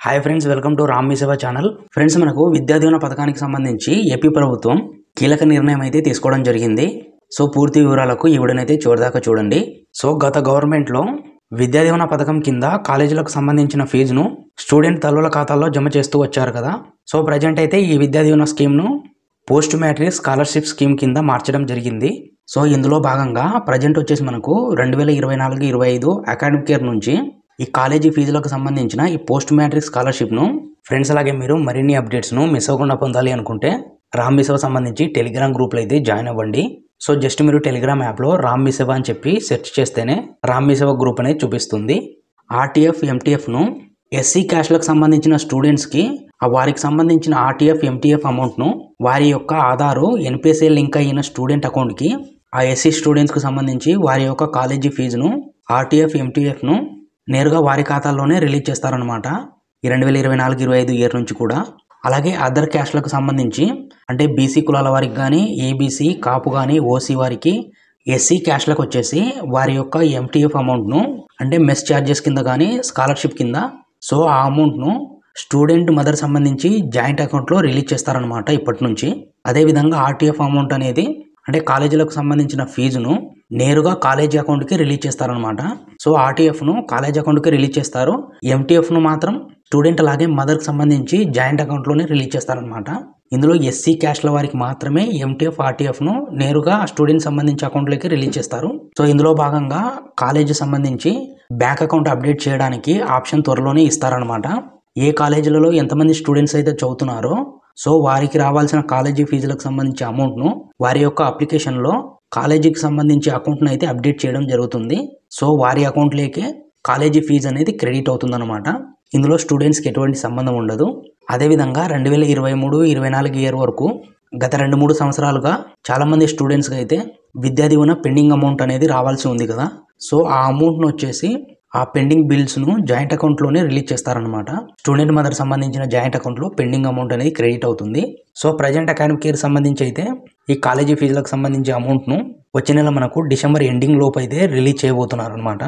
Hi friends, welcome to Ram Mee Seva channel. Friends, మనకు విద్యా దీవెన పథకానికి సంబంధించి ఏపీ ప్రభుత్వం కీలక నిర్ణయం అయితే తీసుకోవడం జరిగింది. సో పూర్తి వివరాలకు ఈ వీడియోనైతే చివరిదాకా చూడండి. సో గత గవర్నమెంట్లో విద్యా దీవెన పథకం కింద కాలేజీలకు సంబంధించిన ఫీజును స్టూడెంట్ తల్లుల ఖాతాల్లో జమ చేస్తూ వచ్చారు కదా. సో ప్రజెంట్ అయితే ఈ Vidya Deevena స్కీమ్ను post matric scholarship scheme కింద మార్చడం జరిగింది. సో ఇందులో భాగంగా ప్రజెంట్ వచ్చేసి మనకు 2024-25 అకాడమిక్ ఇయర్ నుంచి ఈ కాలేజీ ఫీజులకు సంబంధించిన ఈ పోస్ట్ మ్యాట్రిక్ స్కాలర్షిప్ను ఫ్రెండ్స్, అలాగే మీరు మరిన్ని అప్డేట్స్ను మిస్ అవ్వకుండా పొందాలి అనుకుంటే రామ్ మీ సేవ సంబంధించి టెలిగ్రామ్ గ్రూప్లో అయితే జాయిన్ అవ్వండి. సో జస్ట్ మీరు టెలిగ్రామ్ యాప్లో రామ్ మీ సేవ అని చెప్పి సెర్చ్ చేస్తేనే రామ్ మీ సేవ గ్రూప్ అనేది చూపిస్తుంది. ఆర్టీఎఫ్ ఎంటీఎఫ్ను ఎస్సీ క్యాస్ట్లకు సంబంధించిన స్టూడెంట్స్కి వారికి సంబంధించిన ఆర్టీఎఫ్ ఎంటీఎఫ్ అమౌంట్ను వారి యొక్క ఆధారు ఎన్పిఎస్ఏ లింక్ అయిన స్టూడెంట్ అకౌంట్కి ఆ ఎస్సీ స్టూడెంట్స్కి సంబంధించి వారి యొక్క కాలేజీ ఫీజును ఆర్టీఎఫ్ ఎంటీఎఫ్ను నేరుగా వారి ఖాతాల్లోనే రిలీజ్ చేస్తారనమాట. ఈ 2024-25 ఇయర్ నుంచి కూడా. అలాగే అదర్ క్యాస్ట్లకు సంబంధించి అంటే బీసీ కులాల వారికి కానీ, ఈబీసీ, కాపు కానీ, ఓసీ వారికి, ఎస్సీ క్యాస్ట్లకు వచ్చేసి వారి యొక్క ఎంటీఎఫ్ అమౌంట్ను అంటే మెస్ ఛార్జెస్ కింద కానీ స్కాలర్షిప్ కింద సో ఆ అమౌంట్ను స్టూడెంట్ మదర్ సంబంధించి జాయింట్ అకౌంట్లో రిలీజ్ చేస్తారనమాట ఇప్పటి నుంచి. అదేవిధంగా ఆర్టీఎఫ్ అమౌంట్ అనేది అంటే కాలేజీలకు సంబంధించిన ఫీజును నేరుగా కాలేజీ అకౌంట్కి రిలీజ్ చేస్తారనమాట. సో ఆర్టీఎఫ్ను కాలేజ్ అకౌంట్కి రిలీజ్ చేస్తారు, ఎంటీఎఫ్ను మాత్రం స్టూడెంట్ అలాగే మదర్కి సంబంధించి జాయింట్ అకౌంట్లోనే రిలీజ్ చేస్తారనమాట. ఇందులో ఎస్సీ క్యాస్ట్ల వారికి మాత్రమే ఎంటీఎఫ్ ఆర్టీఎఫ్ను నేరుగా స్టూడెంట్ సంబంధించి అకౌంట్లోకి రిలీజ్ చేస్తారు. సో ఇందులో భాగంగా కాలేజీ సంబంధించి బ్యాంక్ అకౌంట్ అప్డేట్ చేయడానికి ఆప్షన్ త్వరలోనే ఇస్తారనమాట. ఏ కాలేజీలలో ఎంతమంది స్టూడెంట్స్ అయితే చదువుతున్నారో సో వారికి రావాల్సిన కాలేజీ ఫీజులకు సంబంధించి అమౌంట్ను వారి యొక్క అప్లికేషన్లో కాలేజీకి సంబంధించి అకౌంట్ను అయితే అప్డేట్ చేయడం జరుగుతుంది. సో వారి అకౌంట్లోకే కాలేజీ ఫీజు అనేది క్రెడిట్ అవుతుందన్నమాట. ఇందులో స్టూడెంట్స్కి ఎటువంటి సంబంధం ఉండదు. అదేవిధంగా 2023-24 ఇయర్ వరకు గత 2-3 సంవత్సరాలుగా చాలామంది స్టూడెంట్స్కి అయితే విద్యా దీవెన పెండింగ్ అమౌంట్ అనేది రావాల్సి ఉంది కదా. సో ఆ అమౌంట్ను వచ్చేసి ఆ పెండింగ్ బిల్స్ను జాయింట్ అకౌంట్లోనే రిలీజ్ చేస్తారనమాట. స్టూడెంట్ మదర్ సంబంధించిన జాయింట్ అకౌంట్లో పెండింగ్ అమౌంట్ అనేది క్రెడిట్ అవుతుంది. సో ప్రజెంట్ అకాడమిక్ ఇయర్ సంబంధించి అయితే ఈ కాలేజీ ఫీజులకు సంబంధించి అమౌంట్ను వచ్చే నెల మనకు డిసెంబర్ ఎండింగ్ లోపు అయితే రిలీజ్ చేయబోతున్నారు అనమాట.